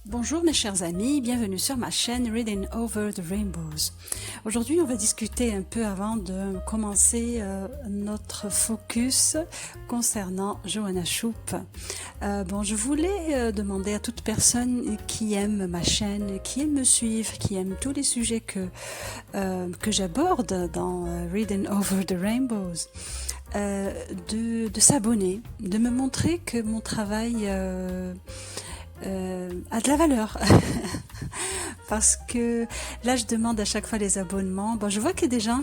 Bonjour mes chers amis, bienvenue sur ma chaîne Reading Over the Rainbows. Aujourd'hui on va discuter un peu avant de commencer notre focus concernant Joanna Shupe. Je voulais demander à toute personne qui aime ma chaîne, qui aime me suivre, qui aime tous les sujets que j'aborde dans Reading Over the Rainbows, de s'abonner, de me montrer que mon travail a de la valeur. Parce que là je demande à chaque fois les abonnements. Je vois qu'il y a des gens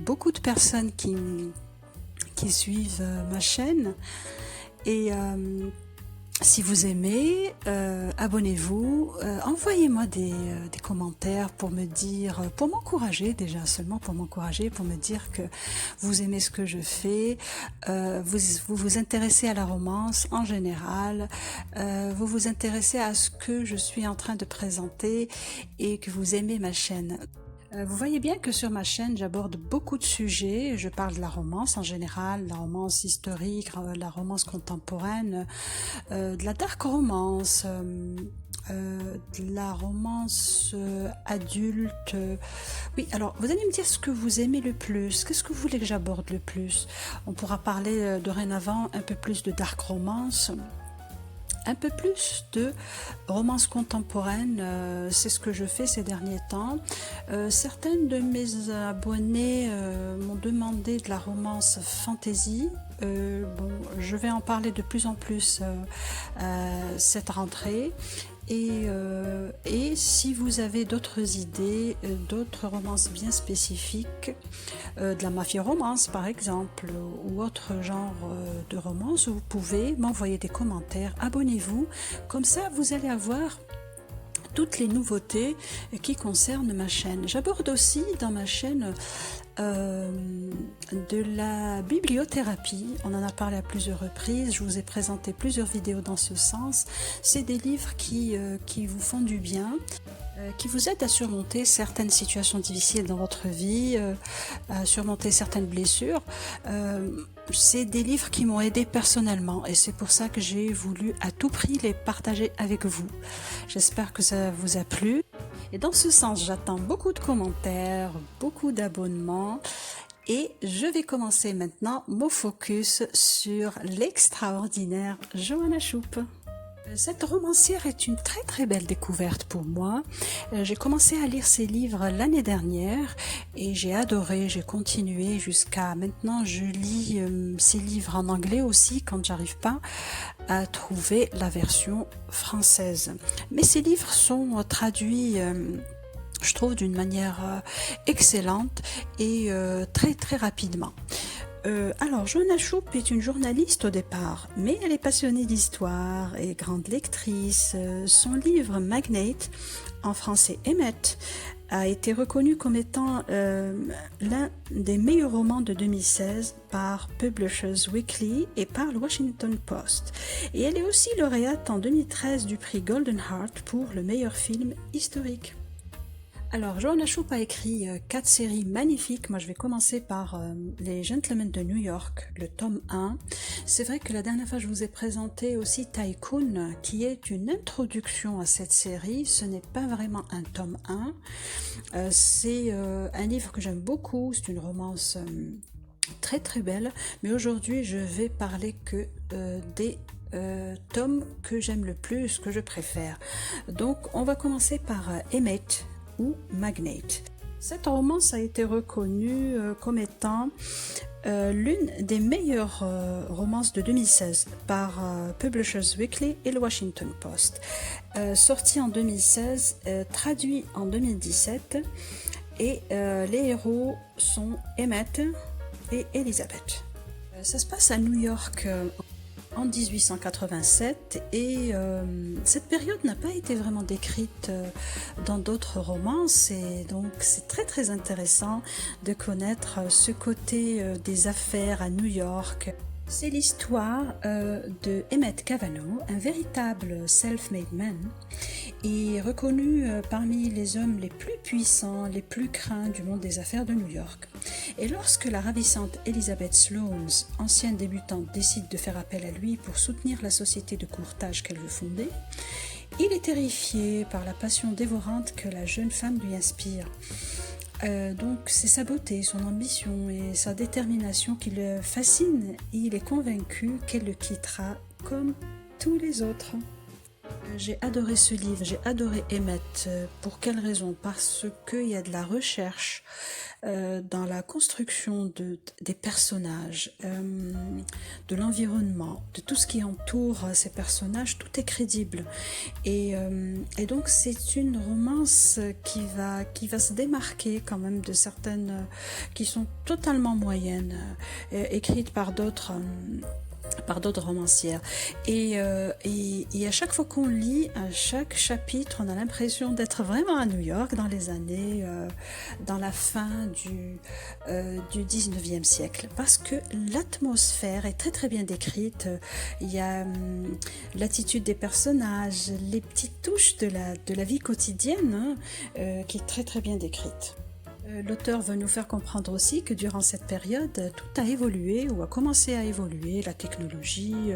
beaucoup de personnes qui suivent ma chaîne et si vous aimez, abonnez-vous, envoyez-moi des commentaires pour me dire, pour m'encourager déjà, seulement pour m'encourager, pour me dire que vous aimez ce que je fais, vous vous intéressez à la romance en général, vous vous intéressez à ce que je suis en train de présenter et que vous aimez ma chaîne. Vous voyez bien que sur ma chaîne, j'aborde beaucoup de sujets. Je parle de la romance en général, la romance historique, la romance contemporaine, de la dark romance, de la romance adulte. Oui, alors vous allez me dire ce que vous aimez le plus. Qu'est-ce que vous voulez que j'aborde le plus? On pourra parler dorénavant un peu plus de dark romance. Un peu plus de romance contemporaine, c'est ce que je fais ces derniers temps. Certaines de mes abonnés m'ont demandé de la romance fantasy. Je vais en parler de plus en plus cette rentrée. Et si vous avez d'autres idées, d'autres romances bien spécifiques, de la mafia romance par exemple, ou autre genre de romance, vous pouvez m'envoyer des commentaires, abonnez-vous, comme ça vous allez avoir toutes les nouveautés qui concernent ma chaîne. J'aborde aussi dans ma chaîne de la bibliothérapie. On en a parlé à plusieurs reprises, je vous ai présenté plusieurs vidéos dans ce sens. C'est des livres qui vous font du bien, qui vous aident à surmonter certaines situations difficiles dans votre vie, à surmonter certaines blessures. C'est des livres qui m'ont aidé personnellement et c'est pour ça que j'ai voulu à tout prix les partager avec vous. J'espère que ça vous a plu. Et dans ce sens, j'attends beaucoup de commentaires, beaucoup d'abonnements et je vais commencer maintenant mon focus sur l'extraordinaire Joanna Shupe. Cette romancière est une très très belle découverte pour moi. J'ai commencé à lire ses livres l'année dernière et j'ai adoré, j'ai continué jusqu'à maintenant. Je lis ses livres en anglais aussi quand j'arrive pas à trouver la version française. Mais ces livres sont traduits je trouve d'une manière excellente et très très rapidement. Alors, Joanna Shupe est une journaliste au départ, mais elle est passionnée d'histoire et grande lectrice. Son livre Magnate, en français Emmett, a été reconnu comme étant l'un des meilleurs romans de 2016 par Publishers Weekly et par le Washington Post. Et elle est aussi lauréate en 2013 du prix Golden Heart pour le meilleur film historique. Alors, Joanna Shupe a écrit 4 séries magnifiques. Moi, je vais commencer par Les Gentlemen de New York, le tome 1. C'est vrai que la dernière fois, je vous ai présenté aussi Tycoon, qui est une introduction à cette série. Ce n'est pas vraiment un tome 1. C'est un livre que j'aime beaucoup. C'est une romance très très belle. Mais aujourd'hui, je vais parler que des tomes que j'aime le plus, que je préfère. Donc, on va commencer par Emmett, ou Magnate. Cette romance a été reconnue comme étant l'une des meilleures romances de 2016 par Publishers Weekly et le Washington Post. Sortie en 2016, traduit en 2017 et les héros sont Emmett et Elizabeth. Ça se passe à New York en 1887 et cette période n'a pas été vraiment décrite dans d'autres romances et donc c'est très très intéressant de connaître ce côté des affaires à New York. C'est l'histoire de Emmett Cavanaugh, un véritable self-made man, et reconnu parmi les hommes les plus puissants, les plus craints du monde des affaires de New York. Et lorsque la ravissante Elizabeth Sloane, ancienne débutante, décide de faire appel à lui pour soutenir la société de courtage qu'elle veut fonder, Il est terrifié par la passion dévorante que la jeune femme lui inspire. Donc c'est sa beauté, son ambition et sa détermination qui le fascinent et il est convaincu qu'elle le quittera comme tous les autres. J'ai adoré ce livre, j'ai adoré Emmett. Pour quelle raison? Parce qu'il y a de la recherche dans la construction des personnages, de l'environnement, de tout ce qui entoure ces personnages, tout est crédible. Et donc c'est une romance qui va se démarquer quand même de certaines qui sont totalement moyennes, écrites par d'autres romancières. Et à chaque fois qu'on lit, à chaque chapitre, on a l'impression d'être vraiment à New York dans la fin du 19e siècle. Parce que l'atmosphère est très très bien décrite. Il y a l'attitude des personnages, les petites touches de la vie quotidienne qui est très très bien décrite. L'auteur veut nous faire comprendre aussi que durant cette période, tout a évolué ou a commencé à évoluer, la technologie,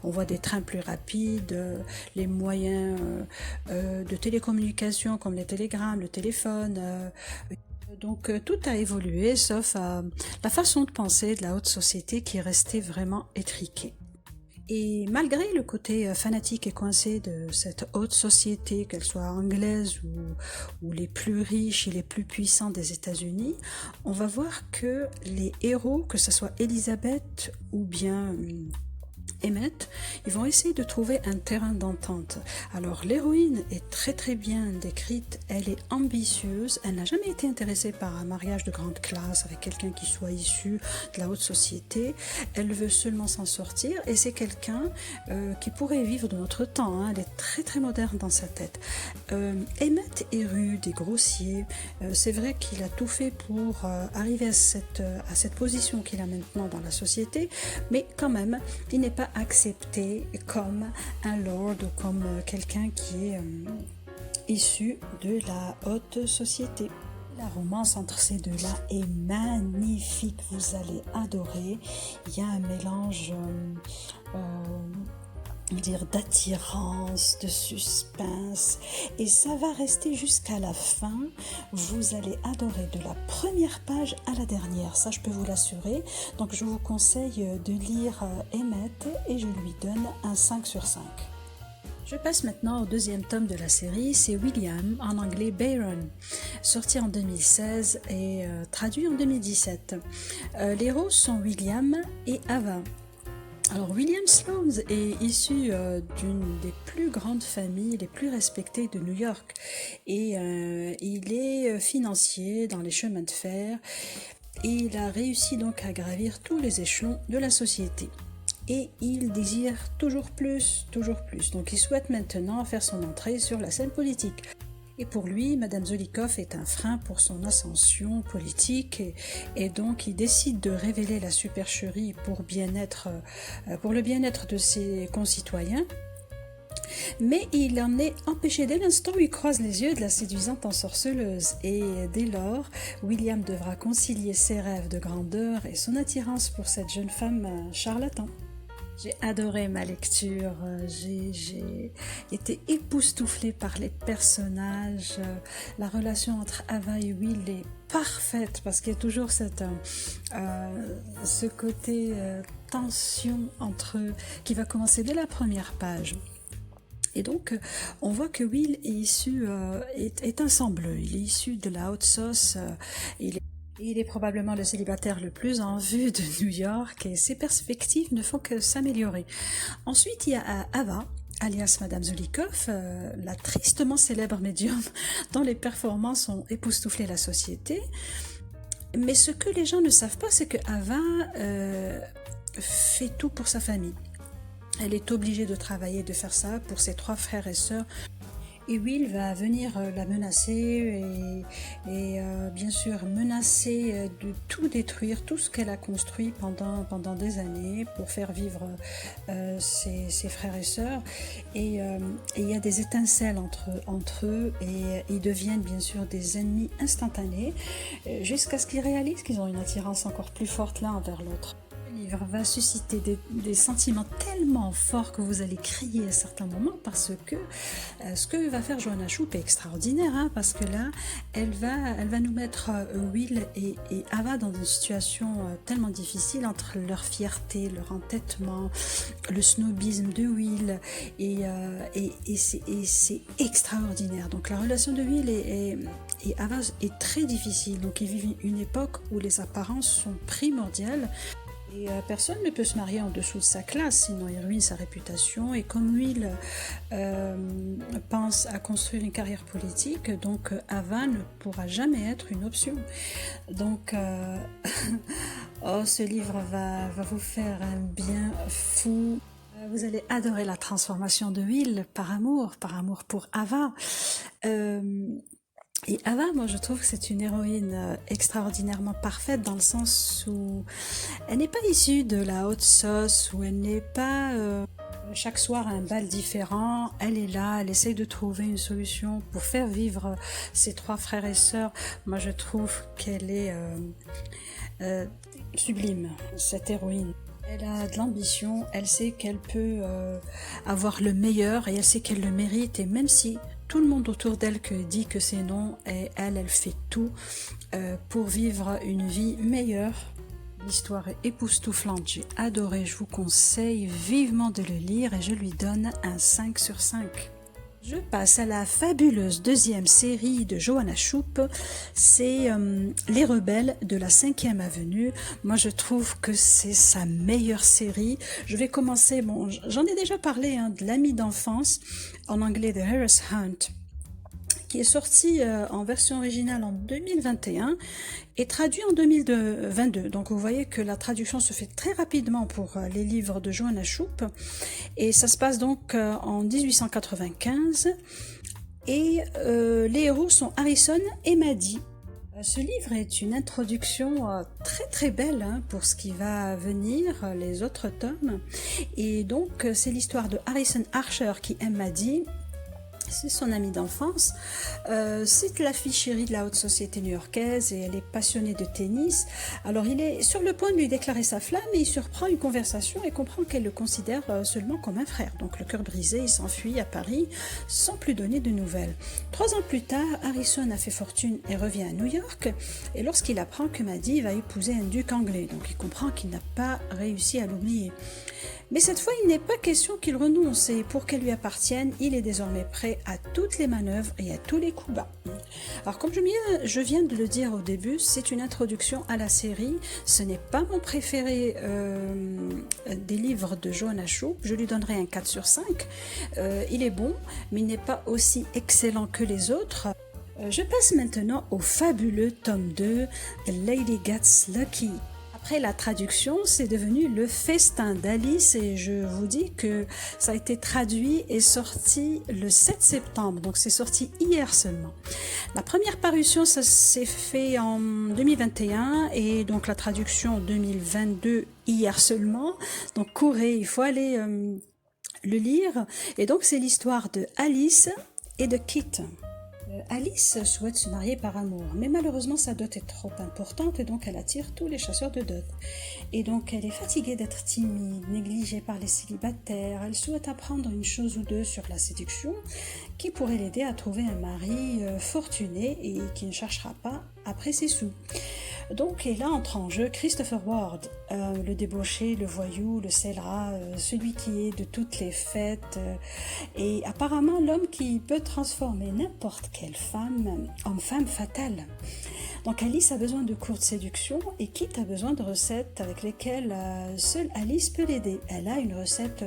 on voit des trains plus rapides, les moyens de télécommunication comme les télégrammes, le téléphone. Donc tout a évolué sauf la façon de penser de la haute société qui est restée vraiment étriquée. Et malgré le côté fanatique et coincé de cette haute société, qu'elle soit anglaise ou les plus riches et les plus puissants des États-Unis, on va voir que les héros, que ce soit Elizabeth ou bien Emmett, ils vont essayer de trouver un terrain d'entente. Alors l'héroïne est très très bien décrite, elle est ambitieuse, elle n'a jamais été intéressée par un mariage de grande classe avec quelqu'un qui soit issu de la haute société, elle veut seulement s'en sortir et c'est quelqu'un qui pourrait vivre de notre temps, hein. Elle est très très moderne dans sa tête. Emmett est rude et grossier, c'est vrai qu'il a tout fait pour arriver à cette position qu'il a maintenant dans la société, mais quand même il n'est pas accepté comme un lord ou comme quelqu'un qui est issu de la haute société. La romance entre ces deux-là est magnifique, vous allez adorer. Il y a un mélange d'attirance, de suspense et ça va rester jusqu'à la fin. Vous allez adorer de la première page à la dernière, ça je peux vous l'assurer. Donc je vous conseille de lire Emmett et je lui donne un 5 sur 5. Je passe maintenant au deuxième tome de la série, c'est William, en anglais Byron, sorti en 2016 et traduit en 2017. Les héros sont William et Ava. Alors William Sloane est issu d'une des plus grandes familles, les plus respectées de New York et il est financier dans les chemins de fer et il a réussi donc à gravir tous les échelons de la société. Et il désire toujours plus, donc il souhaite maintenant faire son entrée sur la scène politique. Et pour lui, Madame Zolikoff est un frein pour son ascension politique et donc il décide de révéler la supercherie pour le bien-être de ses concitoyens. Mais il en est empêché dès l'instant où il croise les yeux de la séduisante ensorceleuse et dès lors, William devra concilier ses rêves de grandeur et son attirance pour cette jeune femme charlatan. J'ai adoré ma lecture, j'ai été époustouflée par les personnages, la relation entre Ava et Will est parfaite parce qu'il y a toujours ce côté tension entre eux qui va commencer dès la première page. Et donc, on voit que Will est un sang bleu, il est issu de la haute sauce, il est probablement le célibataire le plus en vue de New York et ses perspectives ne font que s'améliorer. Ensuite, il y a Ava, alias Madame Zolikoff, la tristement célèbre médium dont les performances ont époustouflé la société. Mais ce que les gens ne savent pas, c'est que Ava fait tout pour sa famille. Elle est obligée de travailler, de faire ça pour ses 3 frères et sœurs. Et Will va venir la menacer et bien sûr menacer de tout détruire, tout ce qu'elle a construit pendant des années pour faire vivre ses frères et sœurs. Et il y a des étincelles entre eux et ils deviennent bien sûr des ennemis instantanés jusqu'à ce qu'ils réalisent qu'ils ont une attirance encore plus forte l'un envers l'autre. livre va susciter des sentiments tellement forts que vous allez crier à certains moments, parce que ce que va faire Joanna Shupe est extraordinaire, hein, parce que là, elle va nous mettre Will et Ava dans une situation tellement difficile entre leur fierté, leur entêtement, le snobisme de Will, et c'est extraordinaire. Donc la relation de Will et Ava est très difficile. Donc ils vivent une époque où les apparences sont primordiales. Et personne ne peut se marier en dessous de sa classe, sinon il ruine sa réputation. Et comme Will pense à construire une carrière politique, donc Ava ne pourra jamais être une option. Donc, oh, ce livre va vous faire un bien fou. Vous allez adorer la transformation de Will par amour pour Ava. Et Ava, moi je trouve que c'est une héroïne extraordinairement parfaite, dans le sens où elle n'est pas issue de la haute sauce, où elle n'est pas chaque soir à un bal différent. Elle est là, elle essaye de trouver une solution pour faire vivre ses 3 frères et sœurs. Moi je trouve qu'elle est sublime, cette héroïne. Elle a de l'ambition, elle sait qu'elle peut avoir le meilleur, et elle sait qu'elle le mérite, et même si tout le monde autour d'elle dit que c'est non, et elle fait tout pour vivre une vie meilleure. L'histoire est époustouflante, j'ai adoré, je vous conseille vivement de le lire, et je lui donne un 5 sur 5. Je passe à la fabuleuse 2e série de Joanna Shupe, c'est Les Rebelles de la 5e Avenue. Moi je trouve que c'est sa meilleure série. Je vais commencer, bon, j'en ai déjà parlé, hein, de l'ami d'enfance, en anglais de Harris Hunt, qui est sorti en version originale en 2021 et traduit en 2022. Donc vous voyez que la traduction se fait très rapidement pour les livres de Joanna Shupe, et ça se passe donc en 1895, et les héros sont Harrison et Maddie. Ce livre est une introduction très très belle, hein, pour ce qui va venir, les autres tomes, et donc c'est l'histoire de Harrison Archer qui aime Maddie. C'est son amie d'enfance, c'est la fille chérie de la haute société new-yorkaise, et elle est passionnée de tennis. Alors il est sur le point de lui déclarer sa flamme, et il surprend une conversation et comprend qu'elle le considère seulement comme un frère. Donc le cœur brisé, il s'enfuit à Paris sans plus donner de nouvelles. 3 ans plus tard, Harrison a fait fortune et revient à New York, et lorsqu'il apprend que Maddie va épouser un duc anglais, donc il comprend qu'il n'a pas réussi à l'oublier. Mais cette fois, il n'est pas question qu'il renonce, et pour qu'elle lui appartienne, il est désormais prêt à toutes les manœuvres et à tous les coups bas. Alors comme je viens de le dire au début, c'est une introduction à la série. Ce n'est pas mon préféré des livres de Joanna Shupe, je lui donnerai un 4 sur 5. Il est bon, mais il n'est pas aussi excellent que les autres. Je passe maintenant au fabuleux tome 2, The Lady Gets Lucky. Après la traduction, c'est devenu Le Festin d'Alice, et je vous dis que ça a été traduit et sorti le 7 septembre, donc c'est sorti hier seulement. La première parution, ça s'est fait en 2021, et donc la traduction en 2022 hier seulement, donc courez, il faut aller le lire. Et donc c'est l'histoire de Alice et de Kit. Alice souhaite se marier par amour, mais malheureusement sa dot est trop importante, et donc elle attire tous les chasseurs de dot. Et donc elle est fatiguée d'être timide, négligée par les célibataires. Elle souhaite apprendre une chose ou deux sur la séduction qui pourrait l'aider à trouver un mari fortuné et qui ne cherchera pas après ses sous. Donc et là entre en jeu Christopher Ward, le débauché, le voyou, le scélérat, celui qui est de toutes les fêtes, et apparemment l'homme qui peut transformer n'importe quelle femme en femme fatale. Donc Alice a besoin de cours de séduction, et Kit a besoin de recettes avec lesquelles seule Alice peut l'aider. Elle a une recette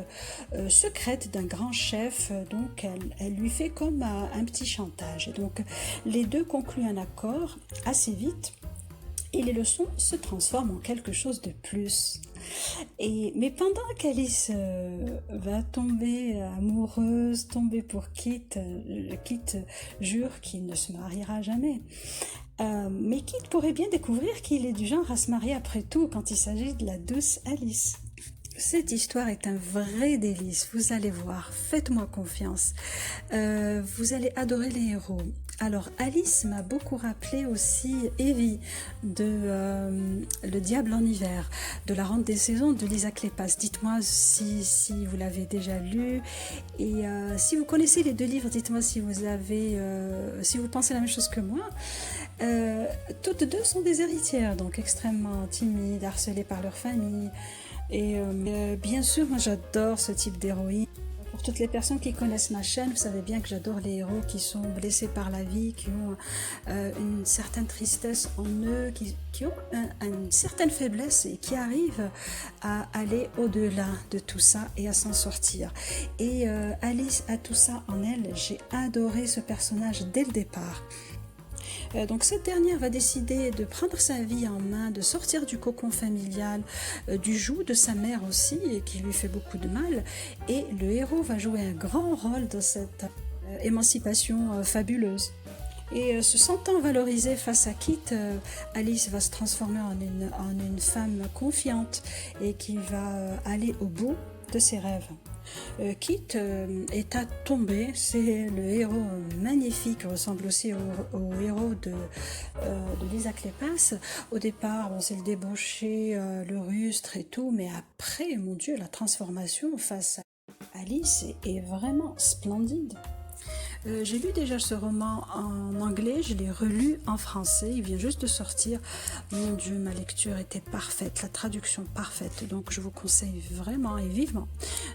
secrète d'un grand chef, donc elle lui fait comme un petit chantage. Et donc les deux concluent un accord assez vite, et les leçons se transforment en quelque chose de plus. Mais pendant qu'Alice va tomber amoureuse, tomber pour Kit, Kit jure qu'il ne se mariera jamais. Mais Kit pourrait bien découvrir qu'il est du genre à se marier après tout quand il s'agit de la douce Alice. Cette histoire est un vrai délice, vous allez voir, faites-moi confiance. Vous allez adorer les héros. Alors Alice m'a beaucoup rappelé aussi Evie de Le Diable en hiver, de La Ronde des saisons de Lisa Kleypas. Dites-moi si vous l'avez déjà lu et si vous connaissez les deux livres, dites-moi si si vous pensez la même chose que moi. Toutes deux sont des héritières, donc extrêmement timides, harcelées par leur famille. Et bien sûr, moi j'adore ce type d'héroïne. Pour toutes les personnes qui connaissent ma chaîne, vous savez bien que j'adore les héros qui sont blessés par la vie, qui ont une certaine tristesse en eux, qui ont une certaine faiblesse et qui arrivent à aller au-delà de tout ça et à s'en sortir. Et Alice a tout ça en elle. J'ai adoré ce personnage dès le départ. Donc cette dernière va décider de prendre sa vie en main, de sortir du cocon familial, du joug de sa mère aussi, et qui lui fait beaucoup de mal. Et le héros va jouer un grand rôle dans cette émancipation fabuleuse. Et se sentant valorisée face à Kit, Alice va se transformer en une femme confiante et qui va aller au bout de ses rêves. Kit est à tomber, c'est le héros magnifique, ressemble aussi au héros de Lisa Kleypas. Au départ, bon, c'est le débauché, le rustre et tout, mais après, mon Dieu, la transformation face à Alice est vraiment splendide. J'ai lu déjà ce roman en anglais, je l'ai relu en français, il vient juste de sortir. Mon Dieu, ma lecture était parfaite, la traduction parfaite, donc je vous conseille vraiment et vivement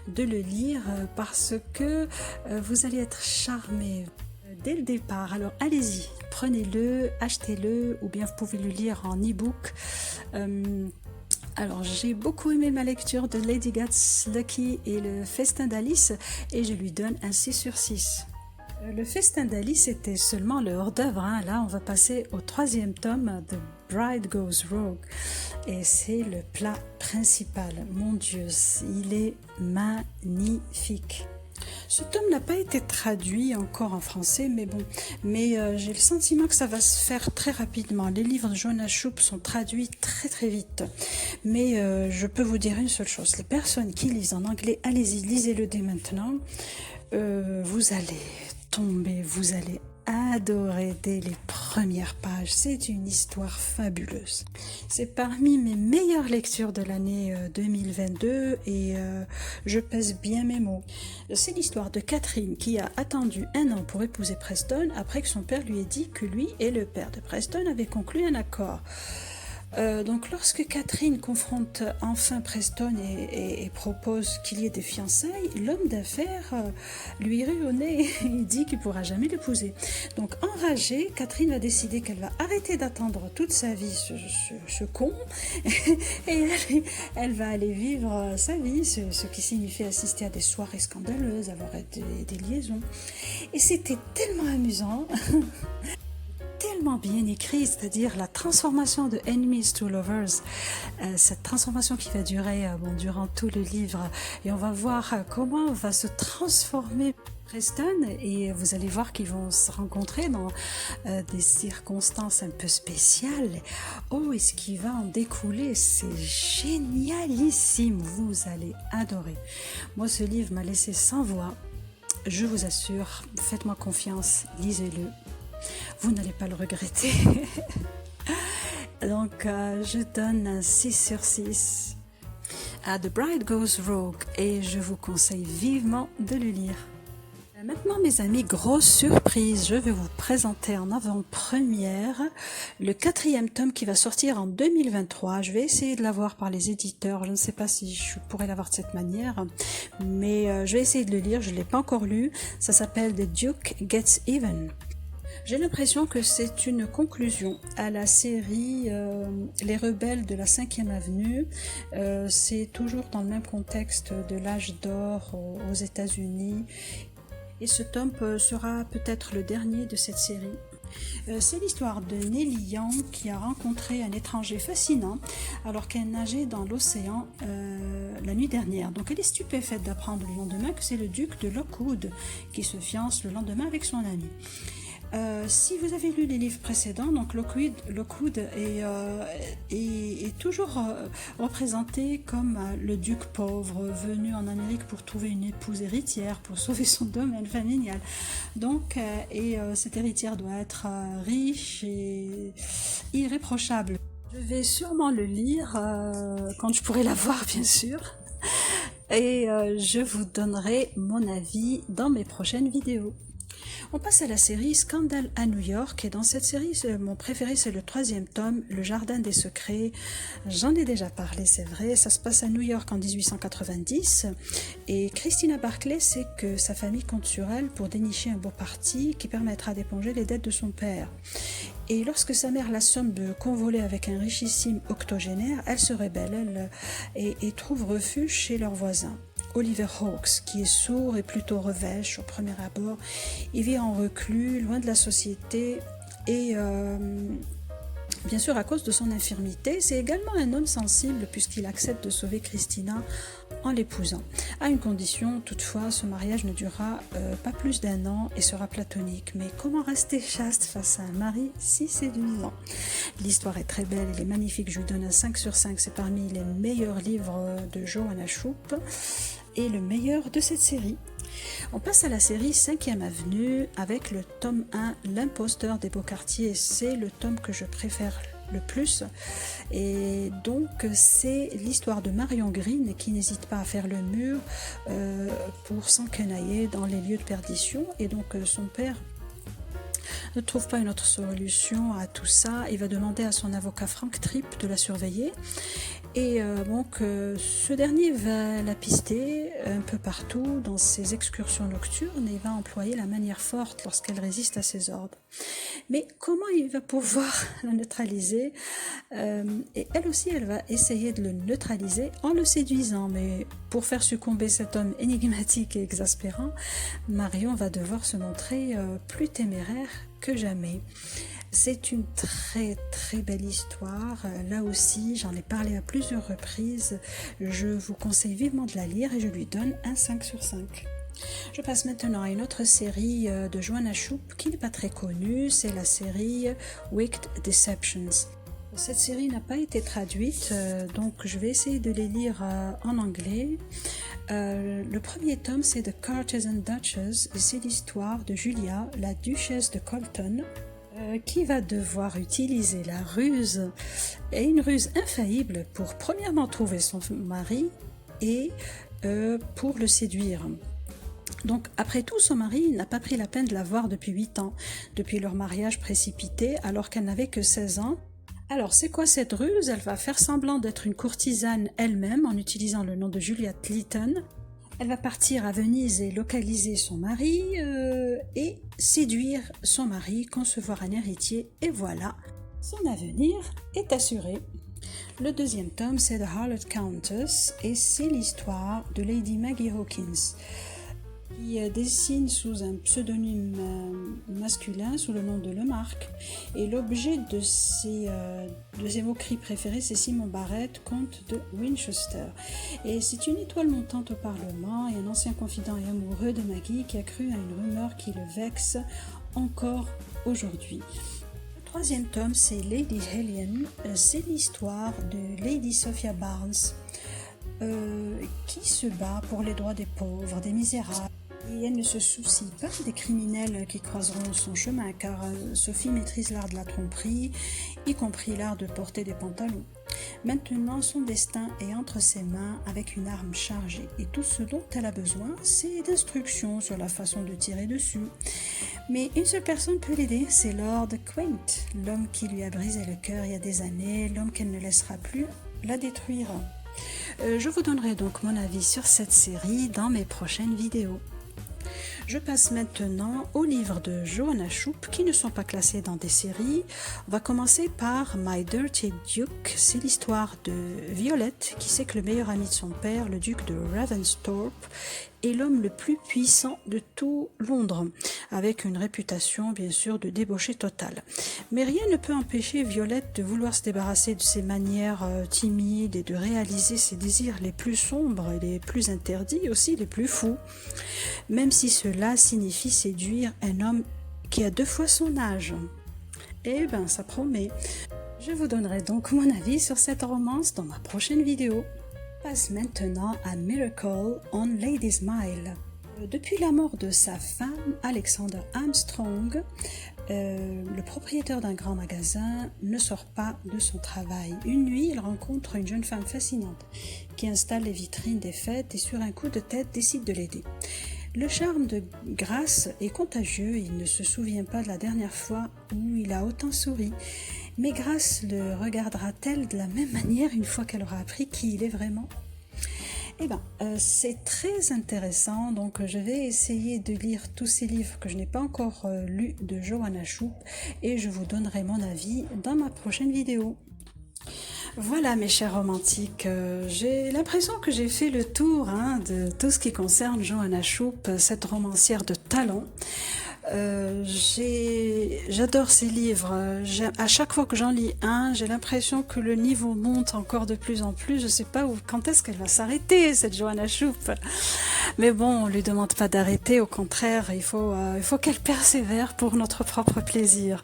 de le lire parce que vous allez être charmés dès le départ. Alors allez-y, prenez-le, achetez-le ou bien vous pouvez le lire en e-book. Alors j'ai beaucoup aimé ma lecture de Lady Gats Lucky et le festin d'Alice et je lui donne un 6 sur 6. Le festin d'Alice était seulement le hors-d'œuvre. Là, on va passer au 3e tome de Bride Goes Rogue. Et c'est le plat principal. Mon Dieu, il est magnifique. Ce tome n'a pas été traduit encore en français, mais bon, j'ai le sentiment que ça va se faire très rapidement. Les livres de Joanna Shupe sont traduits très très vite. Mais je peux vous dire une seule chose, les personnes qui lisent en anglais, allez-y, lisez-le dès maintenant. Vous allez tomber, vous allez adorer dès les premières pages. C'est une histoire fabuleuse. C'est parmi mes meilleures lectures de l'année 2022 et je pèse bien mes mots. C'est l'histoire de Catherine qui a attendu 1 an pour épouser Preston après que son père lui ait dit que lui et le père de Preston avaient conclu un accord. Donc lorsque Catherine confronte enfin Preston et propose qu'il y ait des fiançailles, l'homme d'affaires lui rit au nez et dit qu'il ne pourra jamais l'épouser. Donc enragée, Catherine va décider qu'elle va arrêter d'attendre toute sa vie ce con et elle va aller vivre sa vie, ce qui signifie assister à des soirées scandaleuses, avoir des liaisons. Et c'était tellement amusant. Tellement bien écrit, c'est-à-dire la transformation de Enemies to Lovers, cette transformation qui va durer durant tout le livre, et on va voir comment va se transformer Preston, et vous allez voir qu'ils vont se rencontrer dans des circonstances un peu spéciales. Oh, et ce qui va en découler, c'est génialissime, vous allez adorer. Moi, ce livre m'a laissé sans voix, je vous assure, faites-moi confiance, lisez-le. Vous n'allez pas le regretter. Donc, je donne un 6 sur 6 à The Bride Goes Rogue et je vous conseille vivement de le lire. Maintenant, mes amis, grosse surprise, je vais vous présenter en avant-première le 4e tome qui va sortir en 2023. Je vais essayer de l'avoir par les éditeurs, je ne sais pas si je pourrais l'avoir de cette manière, mais je vais essayer de le lire, je ne l'ai pas encore lu. Ça s'appelle The Duke Gets Even. J'ai l'impression que c'est une conclusion à la série Les Rebelles de la 5e Avenue. C'est toujours dans le même contexte de l'âge d'or aux États-Unis. Et ce tome sera peut-être le dernier de cette série. C'est l'histoire de Nellie Young qui a rencontré un étranger fascinant alors qu'elle nageait dans l'océan la nuit dernière. Donc elle est stupéfaite d'apprendre le lendemain que c'est le duc de Lockwood qui se fiance le lendemain avec son ami. Si vous avez lu les livres précédents, donc Lockwood est toujours représenté comme le duc pauvre venu en Amérique pour trouver une épouse héritière, pour sauver son domaine familial. Donc, cette héritière doit être riche et irréprochable. Je vais sûrement le lire quand je pourrai l'avoir, bien sûr. Et je vous donnerai mon avis dans mes prochaines vidéos. On passe à la série Scandale à New York, et dans cette série, mon préféré c'est le 3e tome, Le Jardin des Secrets. J'en ai déjà parlé, c'est vrai, ça se passe à New York en 1890, et Christina Barclay sait que sa famille compte sur elle pour dénicher un beau parti qui permettra d'éponger les dettes de son père. Et lorsque sa mère l'assomme de convoler avec un richissime octogénaire, elle se rebelle et trouve refuge chez leurs voisins. Oliver Hawkes, qui est sourd et plutôt revêche au premier abord, il vit en reclus, loin de la société, et bien sûr à cause de son infirmité, c'est également un homme sensible puisqu'il accepte de sauver Christina en l'épousant. À une condition, toutefois, ce mariage ne durera pas plus d'1 an et sera platonique. Mais comment rester chaste face à un mari si séduisant? L'histoire est très belle, elle est magnifique, je lui donne un 5 sur 5, c'est parmi les meilleurs livres de Joanna Shupe et le meilleur de cette série. On passe à la série 5e Avenue avec le tome 1, L'imposteur des beaux quartiers. C'est le tome que je préfère le plus, et donc c'est l'histoire de Marion Green qui n'hésite pas à faire le mur pour s'enquenailler dans les lieux de perdition, et donc son père ne trouve pas une autre solution à tout ça. Il va demander à son avocat Frank Tripp de la surveiller, et ce dernier va la pister un peu partout dans ses excursions nocturnes et va employer la manière forte lorsqu'elle résiste à ses ordres. Mais comment il va pouvoir la neutraliser? Et elle aussi, elle va essayer de le neutraliser en le séduisant. Mais pour faire succomber cet homme énigmatique et exaspérant, Marion va devoir se montrer plus téméraire que jamais. C'est une très très belle histoire. Là aussi, j'en ai parlé à plusieurs reprises. Je vous conseille vivement de la lire et je lui donne un 5 sur 5. Je passe maintenant à une autre série de Joanna Shupe qui n'est pas très connue. C'est la série Wicked Deceptions. Cette série n'a pas été traduite, donc je vais essayer de les lire en anglais. Le premier tome, c'est The Courtesan Duchess, et c'est l'histoire de Julia, la duchesse de Colton, qui va devoir utiliser la ruse, et une ruse infaillible, pour premièrement trouver son mari et pour le séduire. Donc après tout, son mari n'a pas pris la peine de la voir depuis 8 ans, depuis leur mariage précipité alors qu'elle n'avait que 16 ans. Alors c'est quoi cette ruse? Elle va faire semblant d'être une courtisane elle-même en utilisant le nom de Julia Clayton. Elle va partir à Venise et localiser son mari et séduire son mari, concevoir un héritier, et voilà, son avenir est assuré. Le deuxième tome, c'est The Harlot Countess, et c'est l'histoire de Lady Maggie Hawkins, qui dessine sous un pseudonyme masculin sous le nom de Lemarque, et l'objet de ses moqueries préférées, c'est Simon Barrett, comte de Winchester, et c'est une étoile montante au Parlement et un ancien confident et amoureux de Maggie qui a cru à une rumeur qui le vexe encore aujourd'hui. Le troisième tome, c'est Lady Helene, c'est l'histoire de Lady Sophia Barnes qui se bat pour les droits des pauvres, des misérables. Et elle ne se soucie pas des criminels qui croiseront son chemin, car Sophie maîtrise l'art de la tromperie, y compris l'art de porter des pantalons. Maintenant, son destin est entre ses mains avec une arme chargée, et tout ce dont elle a besoin, c'est d'instructions sur la façon de tirer dessus. Mais une seule personne peut l'aider, c'est Lord Quaint, l'homme qui lui a brisé le cœur il y a des années, l'homme qu'elle ne laissera plus la détruire. Je vous donnerai donc mon avis sur cette série dans mes prochaines vidéos. Je passe maintenant aux livres de Joanna Shupe qui ne sont pas classés dans des séries. On va commencer par My Dirty Duke. C'est l'histoire de Violette qui sait que le meilleur ami de son père, le duc de Ravensthorpe, est l'homme le plus puissant de tout Londres, avec une réputation bien sûr de débauché total. Mais rien ne peut empêcher Violette de vouloir se débarrasser de ses manières timides et de réaliser ses désirs les plus sombres et les plus interdits, aussi les plus fous, même si cela signifie séduire un homme qui a 2 fois son âge. Eh ben, ça promet. Je vous donnerai donc mon avis sur cette romance dans ma prochaine vidéo. On passe maintenant à Miracle on Lady's Mile. Depuis la mort de sa femme, Alexander Armstrong, le propriétaire d'un grand magasin ne sort pas de son travail. Une nuit, il rencontre une jeune femme fascinante qui installe les vitrines des fêtes et sur un coup de tête décide de l'aider. Le charme de Grace est contagieux, il ne se souvient pas de la dernière fois où il a autant souri. Mais Grace le regardera-t-elle de la même manière une fois qu'elle aura appris qui il est vraiment ? Eh bien, c'est très intéressant, donc je vais essayer de lire tous ces livres que je n'ai pas encore lus de Joanna Shupe et je vous donnerai mon avis dans ma prochaine vidéo. Voilà mes chers romantiques, j'ai l'impression que j'ai fait le tour de tout ce qui concerne Joanna Shupe, cette romancière de talent. J'adore ces livres, à chaque fois que j'en lis un, j'ai l'impression que le niveau monte encore de plus en plus. Je ne sais pas quand est-ce qu'elle va s'arrêter, cette Joanna Shupe. Mais bon, on ne lui demande pas d'arrêter, au contraire, il faut qu'elle persévère pour notre propre plaisir.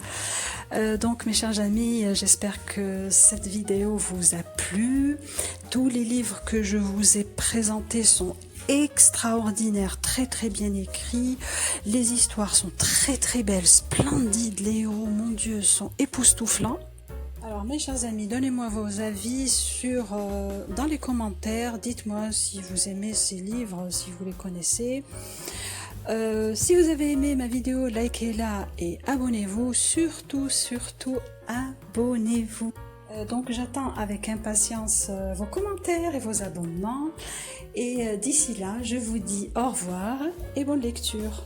Donc mes chers amis, j'espère que cette vidéo vous a plu. Tous les livres que je vous ai présentés sont extraordinaires, très très bien écrits. Les histoires sont très très belles, splendides. Les héros, mon Dieu, sont époustouflants. Alors mes chers amis, donnez-moi vos avis dans les commentaires. Dites-moi si vous aimez ces livres, si vous les connaissez. Si vous avez aimé ma vidéo, likez-la et abonnez-vous. Surtout abonnez-vous. Donc j'attends avec impatience vos commentaires et vos abonnements. Et d'ici là, je vous dis au revoir et bonne lecture.